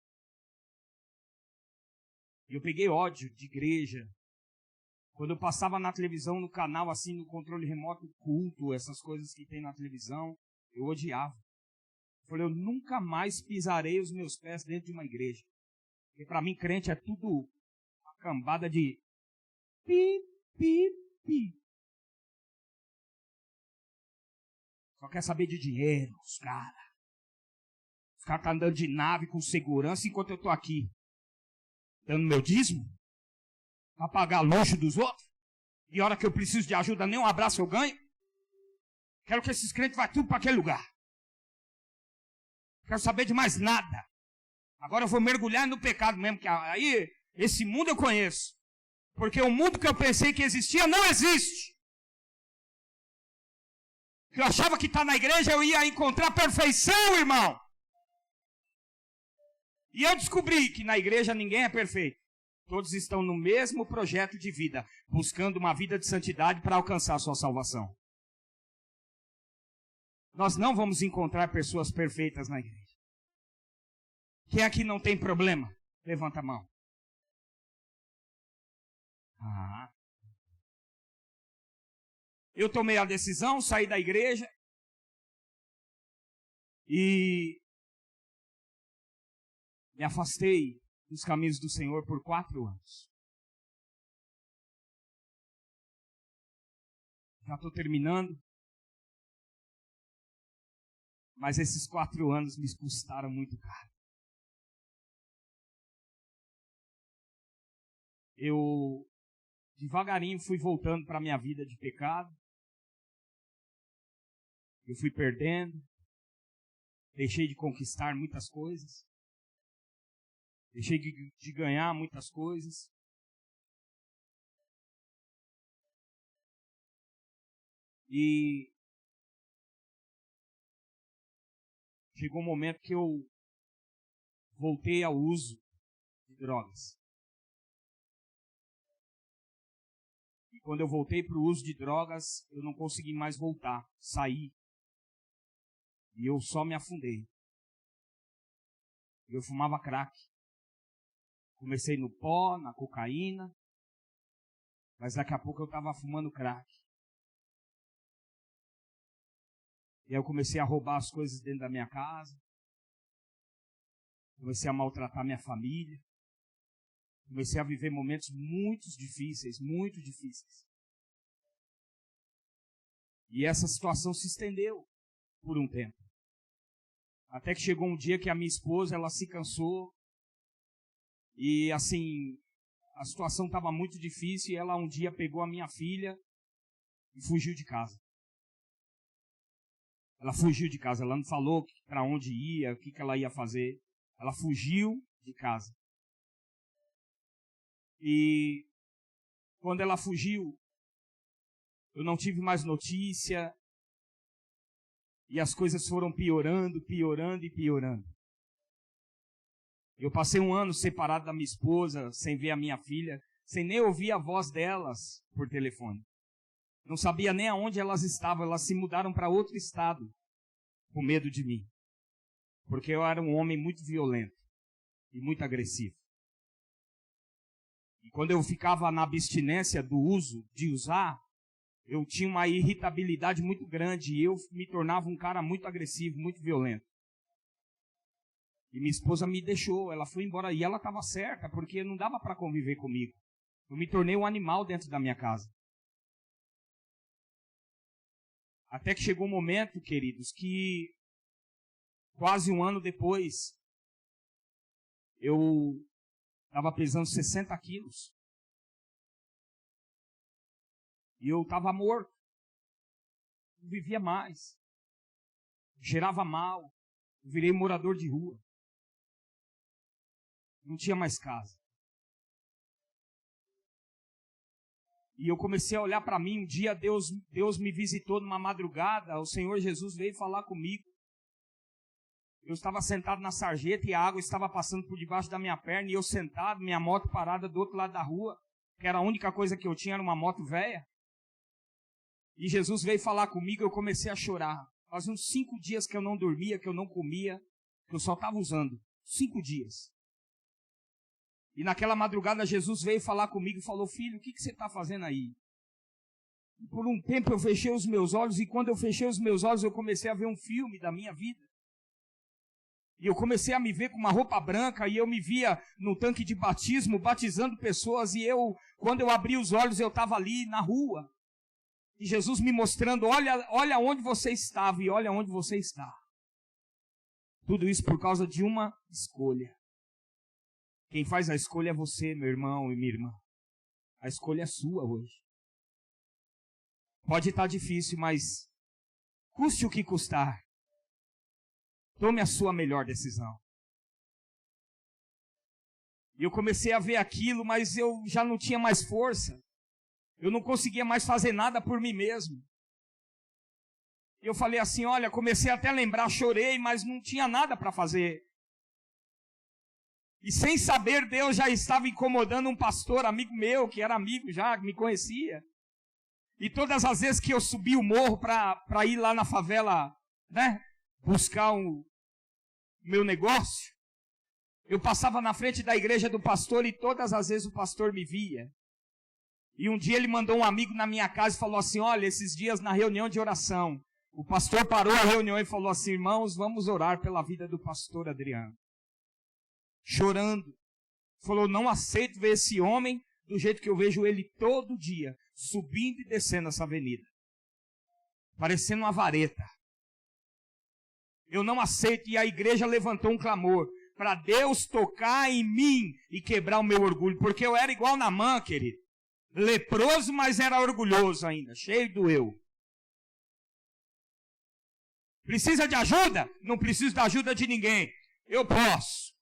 E eu peguei ódio de igreja. Quando eu passava na televisão, no canal, assim, no controle remoto, culto, essas coisas que tem na televisão, eu odiava. Eu falei, eu nunca mais pisarei os meus pés dentro de uma igreja. Porque para mim, crente é tudo uma cambada de pi, pi, pi. Só quer saber de dinheiro, os caras. Os caras estão andando de nave com segurança enquanto eu estou aqui. Dando meu dízimo. Para pagar luxo dos outros. E a hora que eu preciso de ajuda, nem um abraço eu ganho. Quero que esses crentes vá tudo para aquele lugar. Quero saber de mais nada. Agora eu vou mergulhar no pecado mesmo. Que aí, esse mundo eu conheço. Porque o mundo que eu pensei que existia, não existe. Eu achava que estar na igreja eu ia encontrar perfeição, irmão. E eu descobri que na igreja ninguém é perfeito. Todos estão no mesmo projeto de vida, buscando uma vida de santidade para alcançar a sua salvação. Nós não vamos encontrar pessoas perfeitas na igreja. Quem aqui não tem problema? Levanta a mão. Eu tomei a decisão, saí da igreja e me afastei dos caminhos do Senhor por 4 anos. Já estou terminando. Mas esses 4 anos me custaram muito caro. eu devagarinho fui voltando para a minha vida de pecado. Eu fui perdendo. Deixei de conquistar muitas coisas. Deixei de ganhar muitas coisas. E chegou um momento que eu voltei ao uso de drogas. E quando eu voltei para o uso de drogas, eu não consegui mais voltar, sair. E eu só me afundei. Eu fumava crack. Comecei no pó, na cocaína, mas daqui a pouco eu estava fumando crack. E aí eu comecei a roubar as coisas dentro da minha casa. Comecei a maltratar minha família. Comecei a viver momentos muito difíceis. E essa situação se estendeu por um tempo. Até que chegou um dia que a minha esposa, ela se cansou. E assim, a situação estava muito difícil e ela um dia pegou a minha filha e fugiu de casa. Ela fugiu de casa, ela não falou para onde ia, o que ela ia fazer. Ela fugiu de casa. E quando ela fugiu, eu não tive mais notícia. E as coisas foram piorando. Eu passei um ano separado da minha esposa, sem ver a minha filha, sem nem ouvir a voz delas por telefone. Não sabia nem aonde elas estavam, elas se mudaram para outro estado, com medo de mim. Porque eu era um homem muito violento e muito agressivo. E quando eu ficava na abstinência do uso, de usar, eu tinha uma irritabilidade muito grande e eu me tornava um cara muito agressivo, muito violento. E minha esposa me deixou, ela foi embora e ela estava certa, porque não dava para conviver comigo. Eu me tornei um animal dentro da minha casa. Até que chegou um momento, queridos, que quase um ano depois, eu estava pesando 60 quilos. E eu estava morto. Não vivia mais. Cheirava mal. Eu virei morador de rua. Não tinha mais casa. E eu comecei a olhar para mim. Um dia Deus me visitou numa madrugada. O Senhor Jesus veio falar comigo. Eu estava sentado na sarjeta e a água estava passando por debaixo da minha perna. E eu sentado, minha moto parada do outro lado da rua. Que era a única coisa que eu tinha, era uma moto velha. E Jesus veio falar comigo e eu comecei a chorar. Fazia uns 5 dias que eu não dormia, que eu não comia, que eu só estava usando. 5 dias. E naquela madrugada Jesus veio falar comigo e falou: filho, o que você está fazendo aí? E por um tempo eu fechei os meus olhos e quando eu fechei os meus olhos eu comecei a ver um filme da minha vida. E eu comecei a me ver com uma roupa branca e eu me via no tanque de batismo, batizando pessoas e quando eu abri os olhos eu estava ali na rua. E Jesus me mostrando, olha onde você estava e olha onde você está. Tudo isso por causa de uma escolha. Quem faz a escolha é você, meu irmão e minha irmã. A escolha é sua hoje. Pode estar difícil, mas custe o que custar. Tome a sua melhor decisão. E eu comecei a ver aquilo, mas eu já não tinha mais força. Eu não conseguia mais fazer nada por mim mesmo. Eu falei assim, olha, comecei até a lembrar, chorei, mas não tinha nada para fazer. E sem saber, Deus já estava incomodando um pastor, amigo meu, que era amigo já, que me conhecia. E todas as vezes que eu subi o morro para ir lá na favela, né, buscar o meu negócio, eu passava na frente da igreja do pastor e todas as vezes o pastor me via. E um dia ele mandou um amigo na minha casa e falou assim, olha, esses dias na reunião de oração, o pastor parou a reunião e falou assim, irmãos, vamos orar pela vida do pastor Adriano. Chorando. Falou, não aceito ver esse homem do jeito que eu vejo ele todo dia, subindo e descendo essa avenida. Parecendo uma vareta. Eu não aceito, e a igreja levantou um clamor. para Deus tocar em mim e quebrar o meu orgulho. Porque eu era igual Naamã, querido. Leproso, mas era orgulhoso ainda, cheio do eu. Precisa de ajuda? Não preciso da ajuda de ninguém. Eu posso.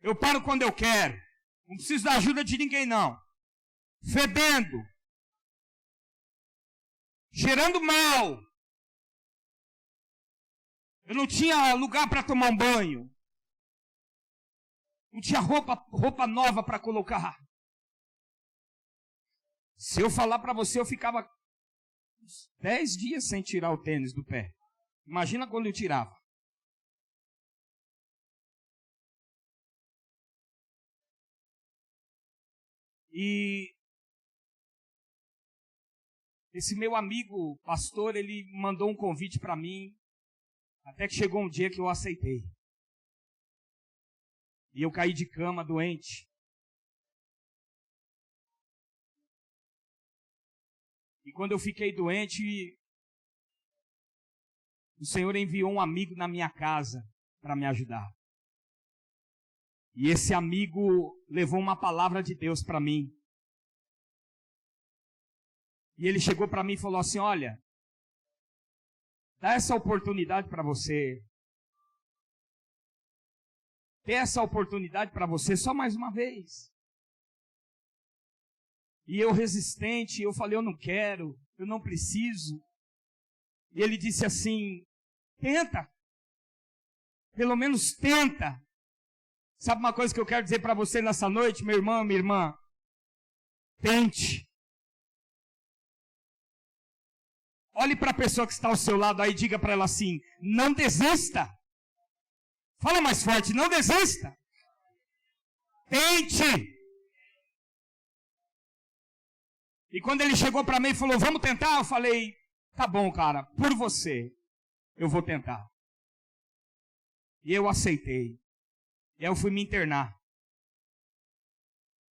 Eu paro quando eu quero. Não preciso da ajuda de ninguém, não. Fedendo. Cheirando mal. Eu não tinha lugar para tomar um banho. Não tinha roupa nova para colocar. Se eu falar para você, eu ficava 10 dias sem tirar o tênis do pé. Imagina quando eu tirava. E esse meu amigo pastor, ele mandou um convite para mim, até que chegou um dia que eu aceitei. E eu caí de cama doente. E quando eu fiquei doente, o Senhor enviou um amigo na minha casa para me ajudar. E esse amigo levou uma palavra de Deus para mim. E ele chegou para mim e falou assim, olha, dá essa oportunidade para você. Dê essa oportunidade para você só mais uma vez. E eu resistente, eu falei, eu não quero, eu não preciso. E ele disse assim, tenta. Pelo menos tenta. Sabe uma coisa que eu quero dizer para você nessa noite, meu irmão, minha irmã? Tente. Olhe para a pessoa que está ao seu lado aí e diga para ela assim, não desista. Fala mais forte, não desista. Tente. E quando ele chegou para mim e falou, vamos tentar? Eu falei, tá bom, cara, por você, eu vou tentar. E eu aceitei. E aí eu fui me internar.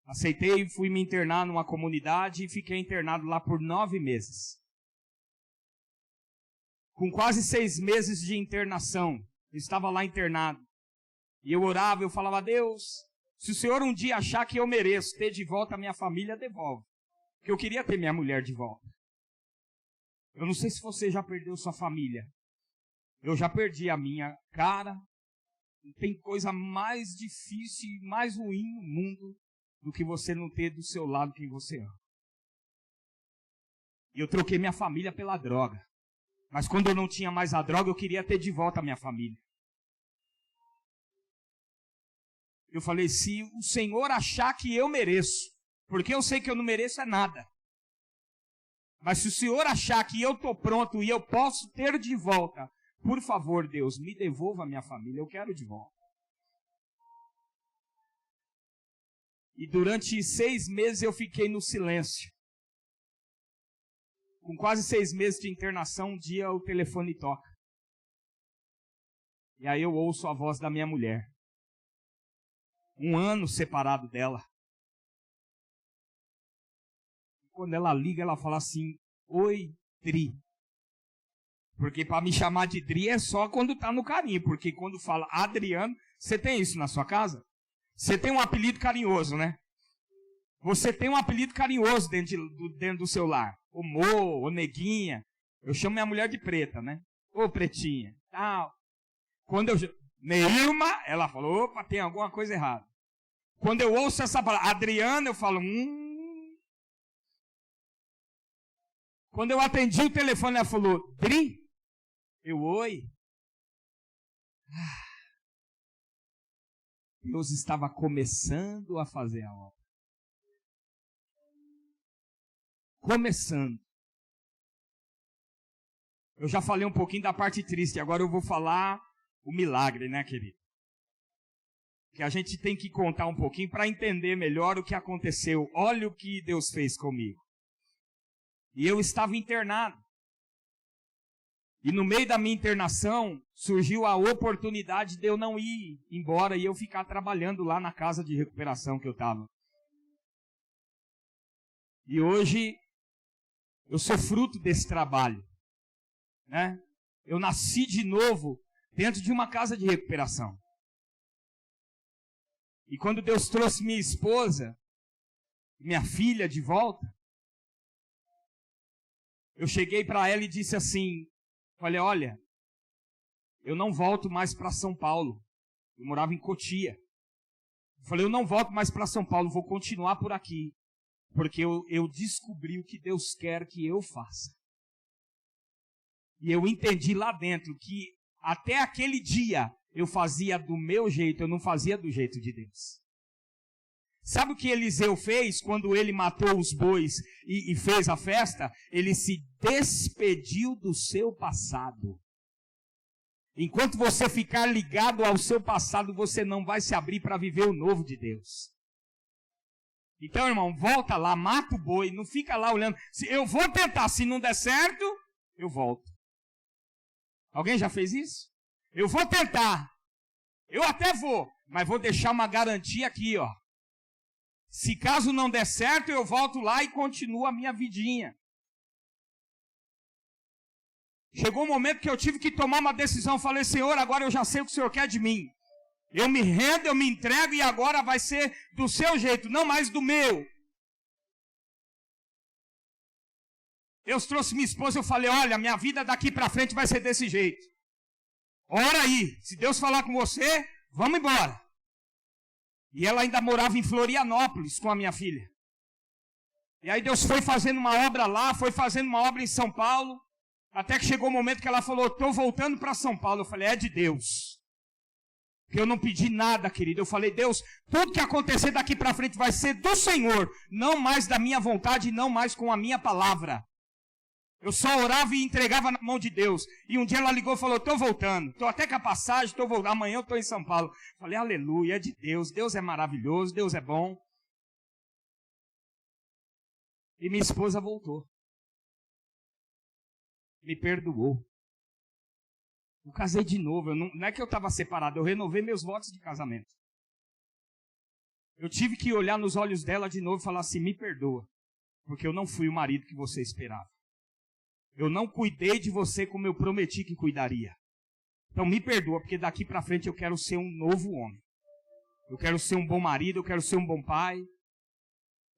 Aceitei e fui me internar numa comunidade e fiquei internado lá por 9 meses. Com quase 6 meses de internação, eu estava lá internado. E eu orava, eu falava, Deus, se o Senhor um dia achar que eu mereço ter de volta a minha família, devolve. Porque eu queria ter minha mulher de volta. Eu não sei se você já perdeu sua família. Eu já perdi a minha. Cara, não tem coisa mais difícil e mais ruim no mundo do que você não ter do seu lado quem você ama. E eu troquei minha família pela droga. Mas quando eu não tinha mais a droga, eu queria ter de volta a minha família. Eu falei, se o Senhor achar que eu mereço, porque eu sei que eu não mereço é nada. Mas se o Senhor achar que eu estou pronto e eu posso ter de volta, por favor, Deus, me devolva a minha família, eu quero de volta. E durante 6 meses eu fiquei no silêncio. Com quase 6 meses de internação, um dia o telefone toca. E aí eu ouço a voz da minha mulher. 1 ano separado dela. Quando ela liga, ela fala assim, oi, Dri. Porque para me chamar de Dri é só quando tá no carinho. Porque quando fala Adriano, você tem isso na sua casa? Você tem um apelido carinhoso, né? Você tem um apelido carinhoso dentro do seu lar. O Mo, o Neguinha. Eu chamo minha mulher de Preta, né? Ô, Pretinha. Tal. Quando eu... Neilma, ela falou, opa, tem alguma coisa errada. Quando eu ouço essa palavra, Adriana, eu falo, Quando eu atendi o telefone, ela falou, Dri? Eu, oi. Deus estava começando a fazer a obra. Começando. Eu já falei um pouquinho da parte triste, agora eu vou falar o milagre, né, querido? Que a gente tem que contar um pouquinho para entender melhor o que aconteceu. Olha o que Deus fez comigo. E eu estava internado. E no meio da minha internação, surgiu a oportunidade de eu não ir embora e eu ficar trabalhando lá na casa de recuperação que eu estava. E hoje, eu sou fruto desse trabalho. Né? Eu nasci de novo dentro de uma casa de recuperação. E quando Deus trouxe minha esposa, minha filha de volta, eu cheguei para ela e disse assim, falei, olha, eu não volto mais para São Paulo. Eu morava em Cotia. Eu falei, eu não volto mais para São Paulo, vou continuar por aqui. Porque eu descobri o que Deus quer que eu faça. E eu entendi lá dentro que até aquele dia eu fazia do meu jeito, eu não fazia do jeito de Deus. Sabe o que Eliseu fez quando ele matou os bois e fez a festa? Ele se despediu do seu passado. Enquanto você ficar ligado ao seu passado, você não vai se abrir para viver o novo de Deus. Então, irmão, volta lá, mata o boi, não fica lá olhando. Eu vou tentar, se não der certo, eu volto. Alguém já fez isso? Eu vou tentar. Eu até vou, mas vou deixar uma garantia aqui, ó. Se caso não der certo, eu volto lá e continuo a minha vidinha. Chegou um momento que eu tive que tomar uma decisão. Falei, Senhor, agora eu já sei o que o Senhor quer de mim. Eu me rendo, eu me entrego e agora vai ser do seu jeito, não mais do meu. Deus trouxe minha esposa, eu falei, olha, minha vida daqui para frente vai ser desse jeito. Ora aí, se Deus falar com você, vamos embora. E ela ainda morava em Florianópolis com a minha filha. E aí Deus foi fazendo uma obra lá, foi fazendo uma obra em São Paulo, até que chegou o momento que ela falou, estou voltando para São Paulo. Eu falei, é de Deus. Porque eu não pedi nada, querido. Eu falei, Deus, tudo que acontecer daqui para frente vai ser do Senhor, não mais da minha vontade, não mais com a minha palavra. Eu só orava e entregava na mão de Deus. E um dia ela ligou e falou, estou voltando. Estou até com a passagem, estou voltando. Amanhã eu estou em São Paulo. Falei, aleluia, é de Deus. Deus é maravilhoso, Deus é bom. E minha esposa voltou. Me perdoou. Eu casei de novo. Não é que eu estava separado, eu renovei meus votos de casamento. Eu tive que olhar nos olhos dela de novo e falar assim, me perdoa. Porque eu não fui o marido que você esperava. Eu não cuidei de você como eu prometi que cuidaria. Então me perdoa, porque daqui para frente eu quero ser um novo homem. Eu quero ser um bom marido, eu quero ser um bom pai.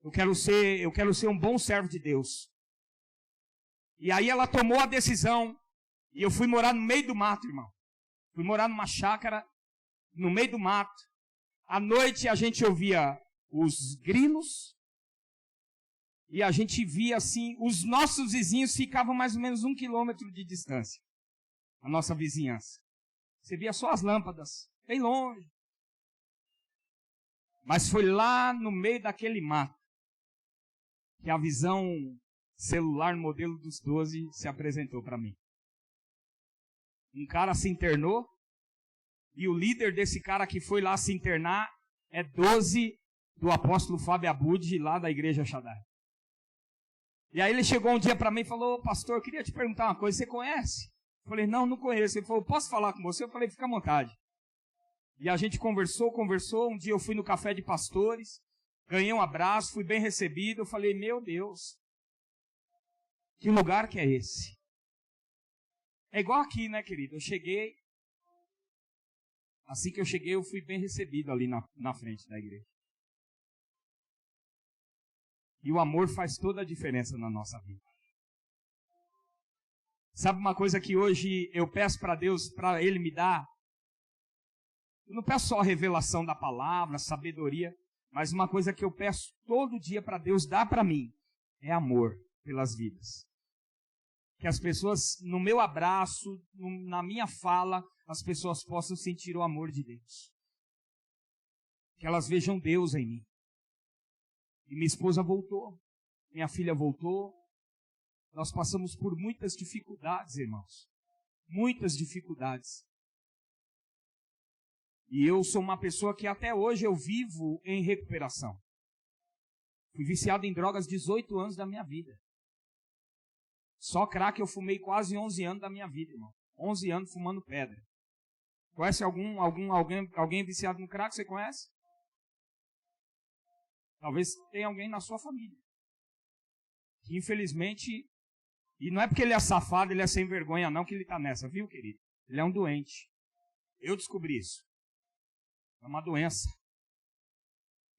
Eu quero ser um bom servo de Deus. E aí ela tomou a decisão, e eu fui morar no meio do mato, irmão. Fui morar numa chácara, no meio do mato. À noite a gente ouvia os grilos, e a gente via assim, os nossos vizinhos ficavam mais ou menos 1 quilômetro de distância. A nossa vizinhança. Você via só as lâmpadas, bem longe. Mas foi lá no meio daquele mato que a visão celular modelo dos 12 se apresentou para mim. Um cara se internou, e o líder desse cara que foi lá se internar é 12 do apóstolo Fábio Abud, lá da igreja Shaddai. E aí ele chegou um dia para mim e falou, pastor, eu queria te perguntar uma coisa, você conhece? Eu falei, não conheço. Ele falou, posso falar com você? Eu falei, fica à vontade. E a gente conversou, um dia eu fui no café de pastores, ganhei um abraço, fui bem recebido, eu falei, meu Deus, que lugar que é esse? É igual aqui, né, querido? Eu cheguei, assim que eu cheguei, eu fui bem recebido ali na frente da igreja. E o amor faz toda a diferença na nossa vida. Sabe uma coisa que hoje eu peço para Deus, para Ele me dar? Eu não peço só a revelação da palavra, sabedoria, mas uma coisa que eu peço todo dia para Deus dar para mim, é amor pelas vidas. Que as pessoas, no meu abraço, na minha fala, as pessoas possam sentir o amor de Deus. Que elas vejam Deus em mim. E minha esposa voltou, minha filha voltou. Nós passamos por muitas dificuldades, irmãos. Muitas dificuldades. E eu sou uma pessoa que até hoje eu vivo em recuperação. Fui viciado em drogas 18 anos da minha vida. Só crack eu fumei quase 11 anos da minha vida, irmão. 11 anos fumando pedra. Conhece alguém viciado no crack? Você conhece? Talvez tenha alguém na sua família. Que infelizmente, e não é porque ele é safado, ele é sem vergonha não, que ele está nessa, viu, querido? Ele é um doente. Eu descobri isso. É uma doença.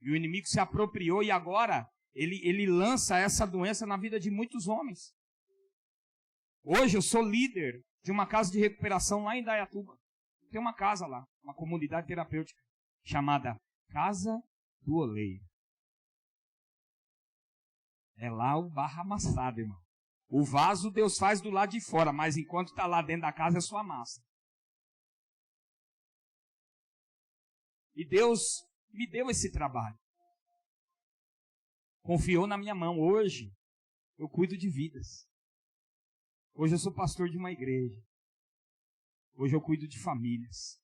E o inimigo se apropriou e agora ele lança essa doença na vida de muitos homens. Hoje eu sou líder de uma casa de recuperação lá em Indaiatuba. Tem uma casa lá, uma comunidade terapêutica, chamada Casa do Oleiro. É lá o barra amassado, irmão. O vaso Deus faz do lado de fora, mas enquanto está lá dentro da casa é sua massa. E Deus me deu esse trabalho. Confiou na minha mão. Hoje eu cuido de vidas. Hoje eu sou pastor de uma igreja. Hoje eu cuido de famílias.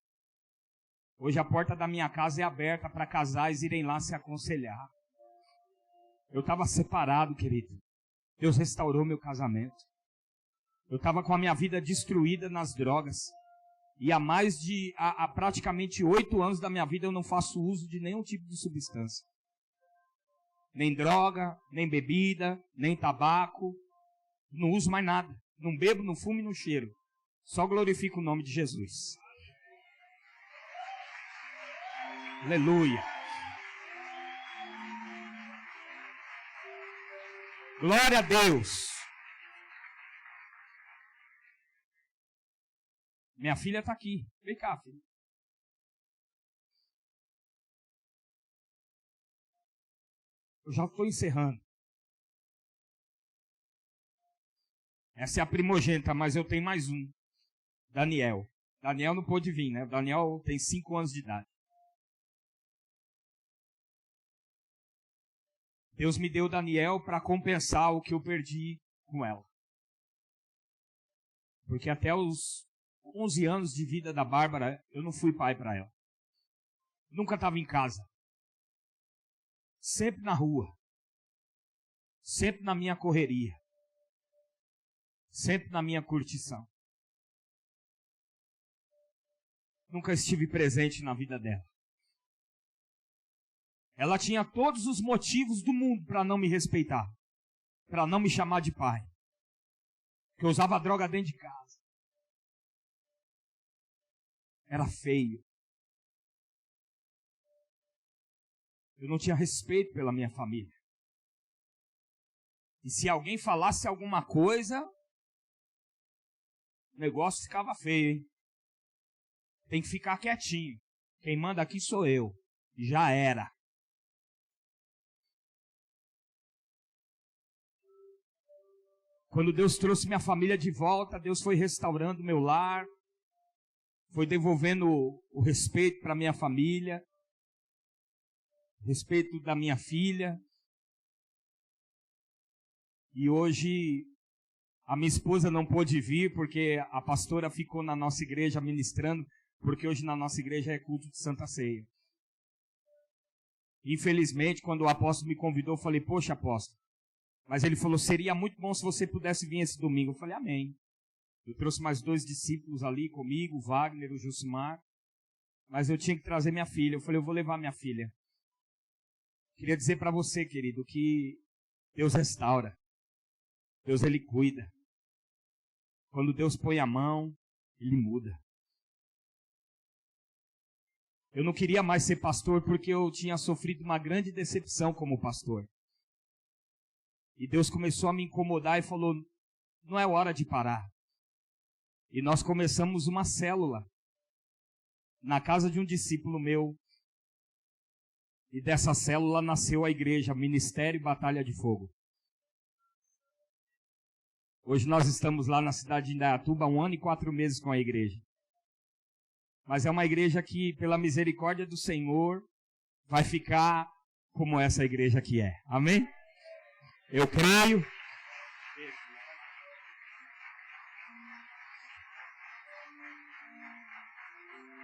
Hoje a porta da minha casa é aberta para casais irem lá se aconselhar. Eu estava separado, querido. Deus restaurou meu casamento. Eu estava com a minha vida destruída nas drogas. E há praticamente 8 anos da minha vida eu não faço uso de nenhum tipo de substância. Nem droga, nem bebida, nem tabaco. Não uso mais nada. Não bebo, não fumo e não cheiro. Só glorifico o nome de Jesus. Aleluia. Glória a Deus. Minha filha está aqui. Vem cá, filha. Eu já estou encerrando. Essa é a primogênita, mas eu tenho mais um. Daniel. Daniel não pôde vir, né? O Daniel tem 5 anos de idade. Deus me deu Daniel para compensar o que eu perdi com ela. Porque até os 11 anos de vida da Bárbara, eu não fui pai para ela. Nunca estava em casa. Sempre na rua. Sempre na minha correria. Sempre na minha curtição. Nunca estive presente na vida dela. Ela tinha todos os motivos do mundo para não me respeitar. Para não me chamar de pai. Porque eu usava droga dentro de casa. Era feio. Eu não tinha respeito pela minha família. E se alguém falasse alguma coisa, o negócio ficava feio, hein? Tem que ficar quietinho. Quem manda aqui sou eu. Já era. Quando Deus trouxe minha família de volta, Deus foi restaurando meu lar, foi devolvendo o respeito para minha família, respeito da minha filha. E hoje a minha esposa não pôde vir porque a pastora ficou na nossa igreja ministrando, porque hoje na nossa igreja é culto de Santa Ceia. Infelizmente, quando o apóstolo me convidou, eu falei, poxa, apóstolo. Mas ele falou, seria muito bom se você pudesse vir esse domingo. Eu falei, amém. Eu trouxe mais 2 discípulos ali comigo, o Wagner, o Josimar. Mas eu tinha que trazer minha filha. Eu falei, eu vou levar minha filha. Queria dizer para você, querido, que Deus restaura. Deus, Ele cuida. Quando Deus põe a mão, Ele muda. Eu não queria mais ser pastor porque eu tinha sofrido uma grande decepção como pastor. E Deus começou a me incomodar e falou, não é hora de parar. E nós começamos uma célula na casa de um discípulo meu. E dessa célula nasceu a igreja, Ministério Batalha de Fogo. Hoje nós estamos lá na cidade de Indaiatuba, 1 ano e 4 meses com a igreja. Mas é uma igreja que, pela misericórdia do Senhor, vai ficar como essa igreja que é. Amém? Eu creio.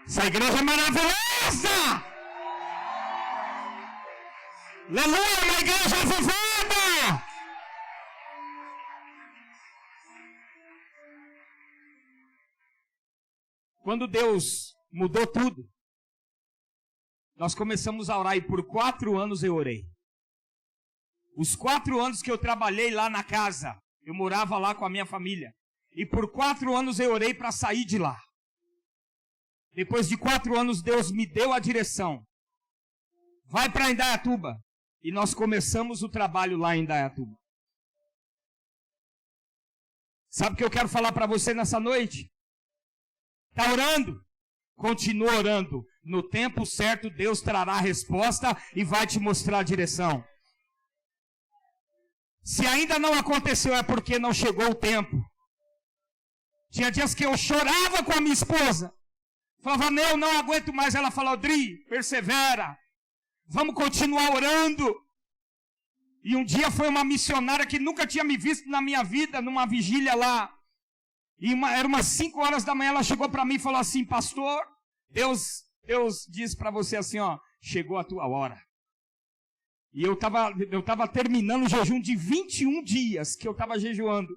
Essa igreja é maravilhosa! Aleluia, uma igreja avivada! Quando Deus mudou tudo, nós começamos a orar e por 4 anos eu orei. Os 4 anos que eu trabalhei lá na casa, eu morava lá com a minha família. E por 4 anos eu orei para sair de lá. Depois de 4 anos, Deus me deu a direção. vai para Indaiatuba. E nós começamos o trabalho lá em Indaiatuba. Sabe o que eu quero falar para você nessa noite? Está orando? Continua orando. No tempo certo, Deus trará a resposta e vai te mostrar a direção. Se ainda não aconteceu, é porque não chegou o tempo. Tinha dias que eu chorava com a minha esposa. Falava, não aguento mais. Ela falou, Dri, persevera. Vamos continuar orando. E um dia foi uma missionária que nunca tinha me visto na minha vida, numa vigília lá. E era umas 5 horas da manhã, ela chegou para mim e falou assim, pastor, Deus diz para você assim, ó, chegou a tua hora. E eu tava terminando o jejum de 21 dias que eu estava jejuando.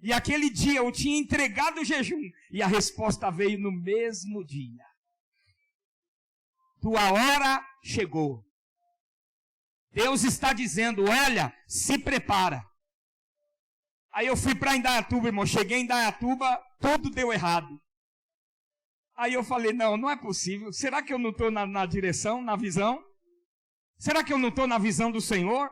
E aquele dia eu tinha entregado o jejum. E a resposta veio no mesmo dia. Tua hora chegou. Deus está dizendo, olha, se prepara. Aí eu fui para Indaiatuba, irmão. Cheguei em Indaiatuba, tudo deu errado. Aí eu falei, não é possível. Será que eu não estou na direção, na visão? Será que eu não estou na visão do Senhor?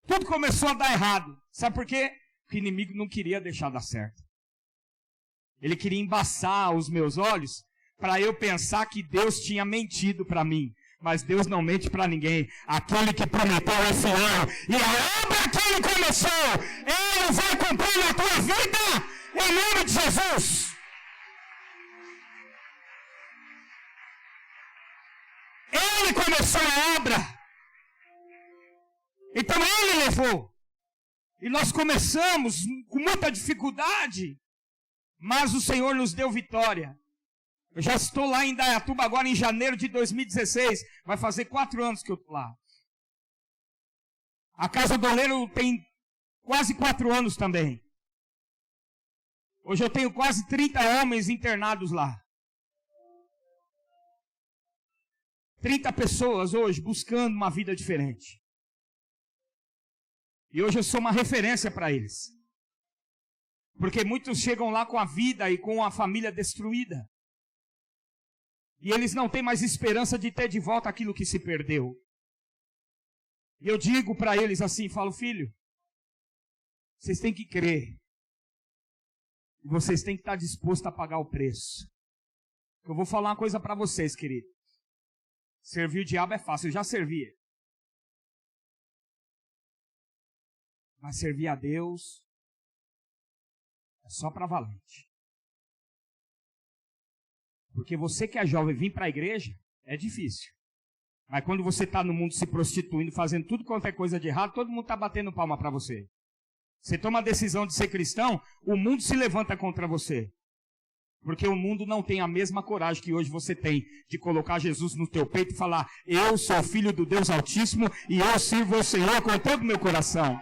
Tudo começou a dar errado. Sabe por quê? Porque o inimigo não queria deixar dar certo. Ele queria embaçar os meus olhos para eu pensar que Deus tinha mentido para mim. Mas Deus não mente para ninguém. Aquele que prometeu é fiel. E a obra que Ele começou, Ele vai cumprir na tua vida, em nome de Jesus. Ele começou a obra. Então Ele levou. E nós começamos com muita dificuldade, mas o Senhor nos deu vitória. Eu já estou lá em Indaiatuba agora em janeiro de 2016. Vai fazer 4 anos que eu estou lá. A Casa do Oleiro tem quase 4 anos também. Hoje eu tenho quase 30 homens internados lá. 30 pessoas hoje buscando uma vida diferente. E hoje eu sou uma referência para eles. Porque muitos chegam lá com a vida e com a família destruída. E eles não têm mais esperança de ter de volta aquilo que se perdeu. E eu digo para eles assim, falo, filho, vocês têm que crer. E vocês têm que estar dispostos a pagar o preço. Eu vou falar uma coisa para vocês, querido. Servir o diabo é fácil, eu já servia. Mas servir a Deus é só para valente. Porque você que é jovem vir para a igreja é difícil. Mas quando você está no mundo se prostituindo, fazendo tudo quanto é coisa de errado, todo mundo está batendo palma para você. Você toma a decisão de ser cristão, o mundo se levanta contra você. Porque o mundo não tem a mesma coragem que hoje você tem de colocar Jesus no teu peito e falar, eu sou filho do Deus Altíssimo e eu sirvo ao Senhor com todo o meu coração.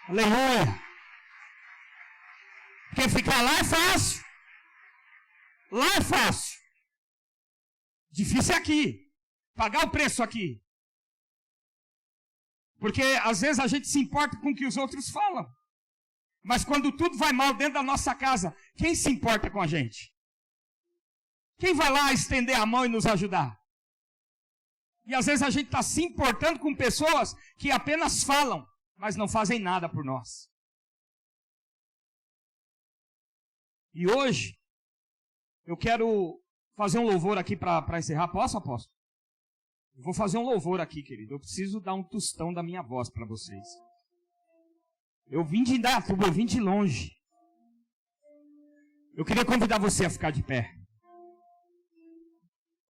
Aleluia. Porque ficar lá é fácil. Lá é fácil. Difícil é aqui. Pagar o preço aqui. Porque às vezes a gente se importa com o que os outros falam. Mas quando tudo vai mal dentro da nossa casa, quem se importa com a gente? Quem vai lá estender a mão e nos ajudar? E às vezes a gente está se importando com pessoas que apenas falam, mas não fazem nada por nós. E hoje, eu quero fazer um louvor aqui para encerrar. Posso, apóstolo? Eu vou fazer um louvor aqui, querido. Eu preciso dar um tostão da minha voz para vocês. Eu vim de Indaiatuba, eu vim de longe. Eu queria convidar você a ficar de pé.